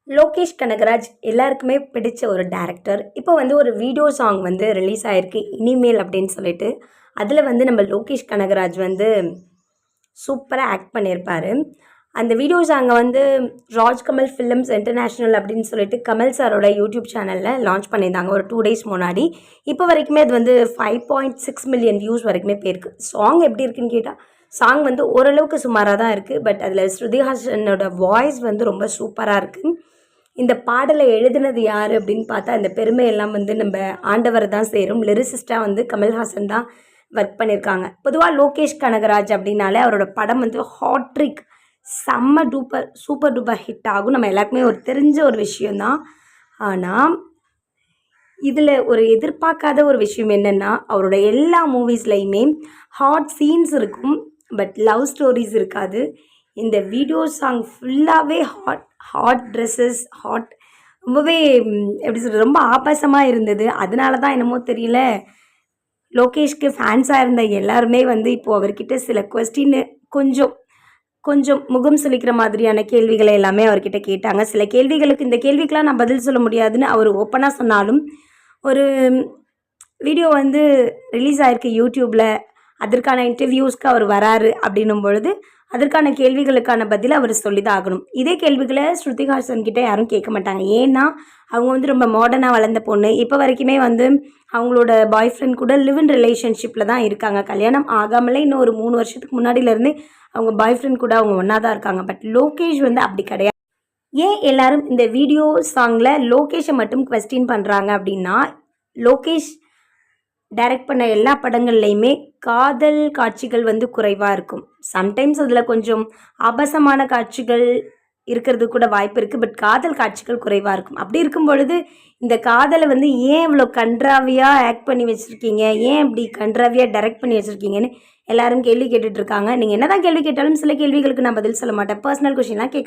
லோகேஷ் கனகராஜ் எல்லாருக்குமே பிடிச்ச ஒரு டேரக்டர். இப்போ வந்து ஒரு வீடியோ சாங் வந்து ரிலீஸ் ஆயிருக்கு இனிமேல் அப்படின்னு சொல்லிட்டு. அதில் வந்து நம்ம லோகேஷ் கனகராஜ் வந்து சூப்பராக ஆக்ட் பண்ணியிருப்பார். அந்த வீடியோ சாங்கை வந்து ராஜ்கமல் ஃபிலிம்ஸ் இன்டர்நேஷ்னல் அப்படின்னு சொல்லிட்டு கமல் சாரோட யூடியூப் சேனலில் லான்ச் பண்ணியிருந்தாங்க ஒரு 2 days முன்னாடி. இப்போ வரைக்குமே அது வந்து 5.6 மில்லியன் வியூஸ் வரைக்குமே போயிருக்கு. சாங் எப்படி இருக்குன்னு கேட்டால் சாங் வந்து ஓரளவுக்கு சுமாராக தான் இருக்குது. பட் அதில் ஸ்ருதிஹாசனோட வாய்ஸ் வந்து ரொம்ப சூப்பராக இருக்குது. இந்த பாடலை எழுதினது யார் அப்படின்னு பார்த்தா இந்த பெருமையெல்லாம் வந்து நம்ம ஆண்டவர் தான் சேரும். லிரிசிஸ்டாக வந்து கமல்ஹாசன் தான் ஒர்க் பண்ணியிருக்காங்க. பொதுவாக லோகேஷ் கனகராஜ் அப்படின்னாலே அவரோட படம் வந்து ஹாட்ரிக் செம்ம சூப்பர் டூப்பர் ஹிட் ஆகும். நம்ம எல்லாருக்குமே ஒரு தெரிஞ்ச ஒரு விஷயந்தான். ஆனால் இதில் ஒரு எதிர்பார்க்காத ஒரு விஷயம் என்னென்னா, அவரோட எல்லா மூவிஸ்லையுமே ஹாட் சீன்ஸ் இருக்கும், பட் லவ் ஸ்டோரிஸ் இருக்காது. இந்த வீடியோ சாங் ஃபுல்லாகவே ஹாட் ட்ரெஸ்ஸஸ் ரொம்பவே எப்படி சொல்கிறது, ரொம்ப ஆபாசமாக இருந்தது. அதனால தான் என்னமோ தெரியல, லோகேஷ்க்கு ஃபேன்ஸாக இருந்த எல்லாருமே வந்து இப்போது அவர்கிட்ட சில கொஸ்டின் கொஞ்சம் முகம் சுளிக்கிற மாதிரியான கேள்விகளை எல்லாமே அவர்கிட்ட கேட்டாங்க. சில கேள்விகளுக்கு இந்த கேள்விக்கெலாம் நான் பதில் சொல்ல முடியாதுன்னு அவர் ஓப்பனாக சொன்னாலும், ஒரு வீடியோ வந்து ரிலீஸ் ஆகிருக்கு யூடியூப்பில், அதற்கான இன்டர்வியூஸ்க்கு அவர் வராரு அப்படின்னும் பொழுது அதற்கான கேள்விகளுக்கான பதில் அவர் சொல்லி தான் ஆகணும். இதே கேள்விகளை ஸ்ருதிஹாசன் கிட்டே யாரும் கேட்க மாட்டாங்க. ஏன்னா அவங்க வந்து ரொம்ப மாடர்னாக வளர்ந்த பொண்ணு. இப்போ வரைக்குமே வந்து அவங்களோட பாய் ஃப்ரெண்ட் கூட லிவ் இன் ரிலேஷன்ஷிப்பில் தான் இருக்காங்க. கல்யாணம் ஆகாமலே இன்னும் ஒரு 3 வருஷத்துக்கு முன்னாடியிலேருந்தே அவங்க பாய் ஃப்ரெண்ட் கூட அவங்க ஒன்றா தான் இருக்காங்க. பட் லோகேஷ் வந்து அப்படி கிடையாது. ஏன் எல்லாரும் இந்த வீடியோ சாங்கில் லோகேஷை மட்டும் குவெஸ்டின் பண்ணுறாங்க அப்படின்னா, லோகேஷ் டைரக்ட் பண்ண எல்லா படங்கள்லையுமே காதல் காட்சிகள் வந்து குறைவாக இருக்கும். சம்டைம்ஸ் அதில் கொஞ்சம் ஆபாசமான காட்சிகள் இருக்கிறது கூட வாய்ப்பு இருக்குது. பட் காதல் காட்சிகள் குறைவாக இருக்கும். அப்படி இருக்கும் பொழுது இந்த காதலை வந்து ஏன் இவ்வளோ கன்றாவியாக ஆக்ட் பண்ணி வச்சுருக்கீங்க, ஏன் இப்படி கன்றாவியாக டைரக்ட் பண்ணி வச்சுருக்கீங்கன்னு எல்லாரும் கேள்வி கேட்டுட்ருக்காங்க. நீங்கள் என்ன தான் கேள்வி கேட்டாலும் சில கேள்விகளுக்கு நான் பதில் சொல்ல மாட்டேன். பர்சனல் கொஷின்லாம் கேட்காதீங்க.